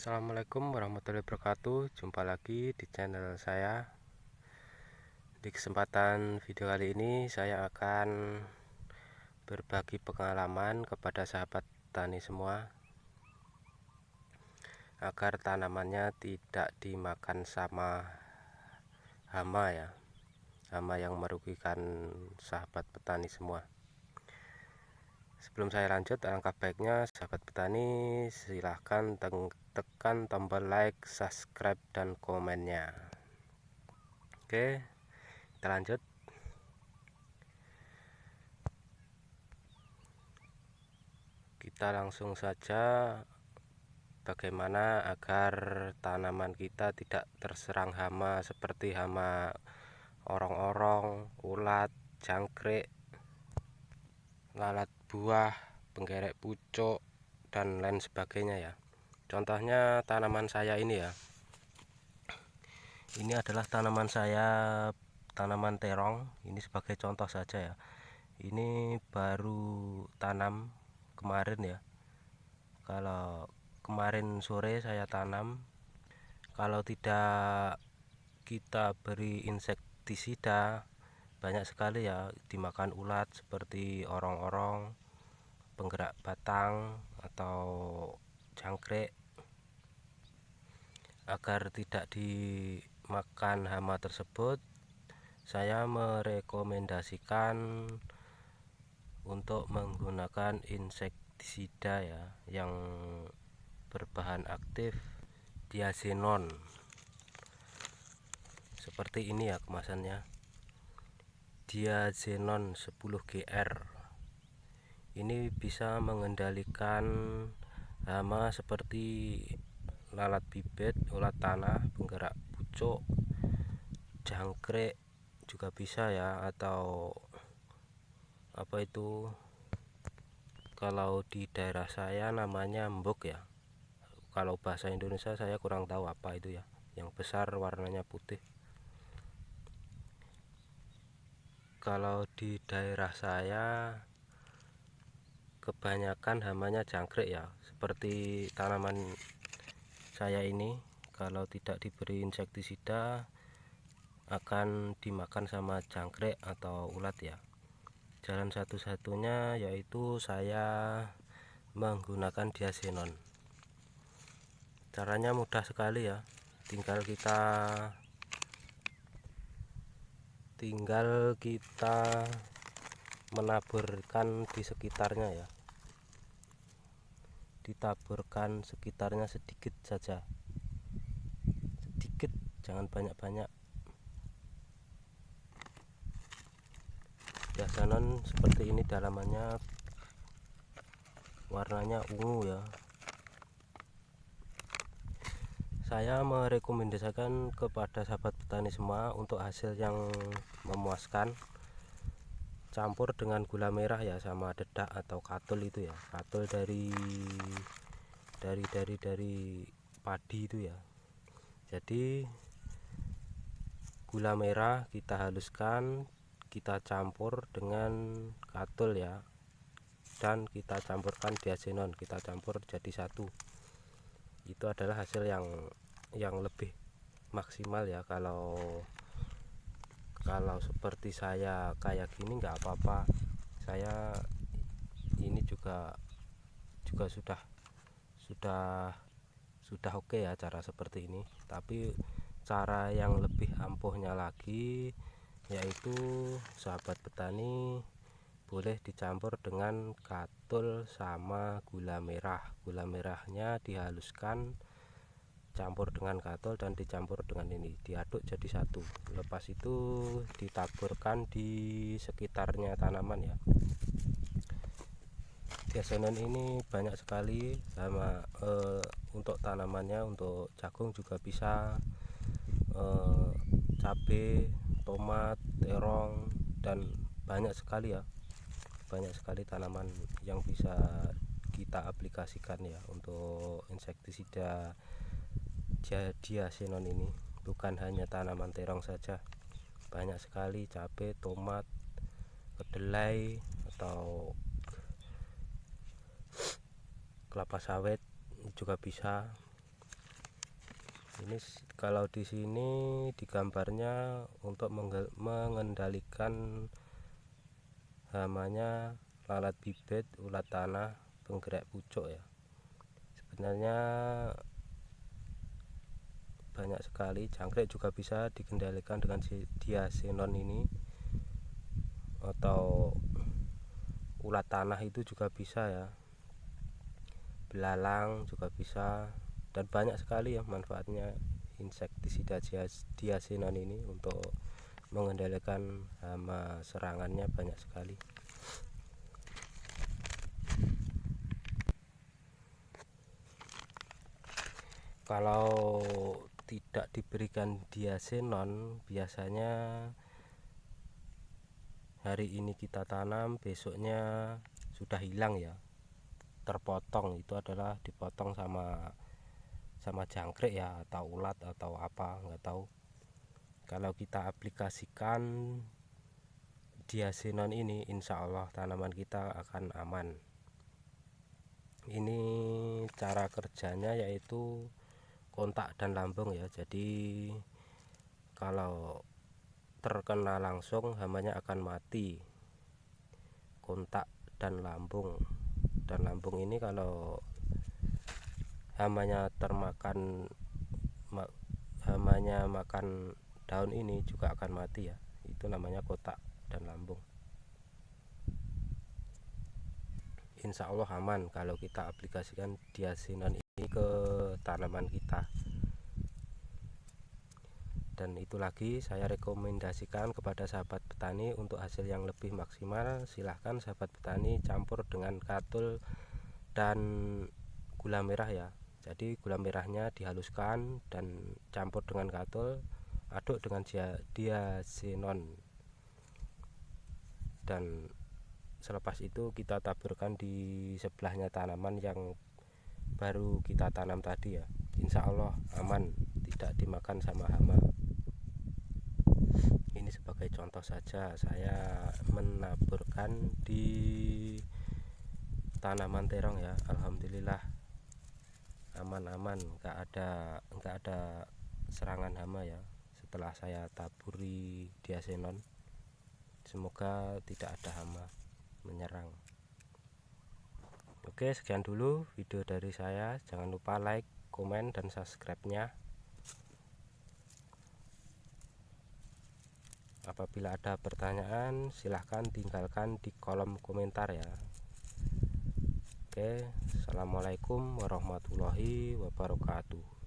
Assalamualaikum warahmatullahi wabarakatuh. Jumpa lagi di channel saya. Di kesempatan video kali ini saya akan berbagi pengalaman kepada sahabat tani semua agar tanamannya tidak dimakan sama hama ya, hama yang merugikan sahabat petani semua. Sebelum saya lanjut, alangkah baiknya sahabat petani silahkan tekan tombol like, subscribe, dan komennya. Oke, kita lanjut. Kita langsung saja bagaimana agar tanaman kita tidak terserang hama seperti hama orong-orong, ulat, jangkrik, lalat buah, penggerek pucuk, dan lain sebagainya ya. Contohnya tanaman saya ini ya. Ini adalah tanaman saya, tanaman terong. Ini sebagai contoh saja ya. Ini baru tanam kemarin ya. Kalau kemarin sore saya tanam, kalau tidak kita beri insektisida banyak sekali ya dimakan ulat seperti orong-orong, penggerak batang, atau jangkrik. Agar tidak dimakan hama tersebut, saya merekomendasikan untuk menggunakan insektisida ya yang berbahan aktif diazenon. Seperti ini ya kemasannya. Diazenon 10GR. Ini bisa mengendalikan hama seperti lalat bibit, ulat tanah, penggerak pucuk, jangkrik juga bisa ya, atau apa itu, kalau di daerah saya namanya embok ya. Kalau bahasa Indonesia saya kurang tahu apa itu ya, yang besar warnanya putih. Kalau di daerah saya kebanyakan hamanya jangkrik ya, seperti tanaman saya ini. Kalau tidak diberi insektisida akan dimakan sama jangkrik atau ulat ya. Jalan satu-satunya yaitu saya menggunakan diazenon. Caranya mudah sekali ya, tinggal kita menaburkan di sekitarnya ya, ditaburkan sekitarnya sedikit saja, sedikit, jangan banyak-banyak. Diazenon seperti ini dalamannya, warnanya ungu ya. Saya merekomendasikan kepada sahabat petani semua untuk hasil yang memuaskan, campur dengan gula merah ya, sama dedak atau katul itu ya, katul dari padi itu ya. Jadi gula merah kita haluskan, kita campur dengan katul ya, dan kita campurkan diazenon, kita campur jadi satu. Itu adalah hasil yang lebih maksimal ya. Kalau seperti saya kayak gini nggak apa-apa, saya ini juga sudah oke ya cara seperti ini. Tapi cara yang lebih ampuhnya lagi yaitu sahabat petani boleh dicampur dengan katul sama gula merah. Gula merahnya dihaluskan, campur dengan katul, dan dicampur dengan ini, diaduk jadi satu. Lepas itu ditaburkan di sekitarnya tanaman ya. Diazenon ini banyak sekali sama untuk tanamannya, untuk jagung juga bisa, cabai, tomat, terong, dan banyak sekali ya, banyak sekali tanaman yang bisa kita aplikasikan ya untuk insektisida diazenon ini. Bukan hanya tanaman terong saja, banyak sekali, cabai, tomat, kedelai, atau kelapa sawit juga bisa. Ini kalau di sini di gambarnya untuk mengendalikan hamanya lalat bibit, ulat tanah, penggerak pucuk ya. Sebenarnya banyak sekali. Jangkrik juga bisa dikendalikan dengan diasenon ini, atau ulat tanah itu juga bisa ya, belalang juga bisa, dan banyak sekali ya manfaatnya insektisida diasenon ini untuk mengendalikan hama serangannya banyak sekali. Kalau tidak diberikan diasenon, biasanya hari ini kita tanam, besoknya sudah hilang ya, terpotong. Itu adalah dipotong sama jangkrik ya, atau ulat atau apa, nggak tahu. Kalau kita aplikasikan diasenon ini, insya Allah tanaman kita akan aman. Ini cara kerjanya yaitu kontak dan lambung ya. Jadi kalau terkena langsung hamanya akan mati. Kontak dan lambung ini kalau hamanya makan daun ini juga akan mati ya. Itu namanya kotak dan lambung. Insya Allah aman kalau kita aplikasikan diasenon ini ke tanaman kita. Dan itu lagi saya rekomendasikan kepada sahabat petani untuk hasil yang lebih maksimal. Silahkan sahabat petani campur dengan katul dan gula merah ya. Jadi gula merahnya dihaluskan dan campur dengan katul, aduk dengan diasenon, dan selepas itu kita taburkan di sebelahnya tanaman yang baru kita tanam tadi ya. Insya Allah aman, tidak dimakan sama hama. Ini sebagai contoh saja saya menaburkan di tanaman terong ya. Alhamdulillah aman-aman, nggak ada serangan hama ya setelah saya taburi diasenon. Semoga tidak ada hama menyerang. Oke, sekian dulu video dari saya. Jangan lupa like, komen, dan subscribe-nya. Apabila ada pertanyaan, silahkan tinggalkan di kolom komentar ya. Oke, assalamualaikum warahmatullahi wabarakatuh.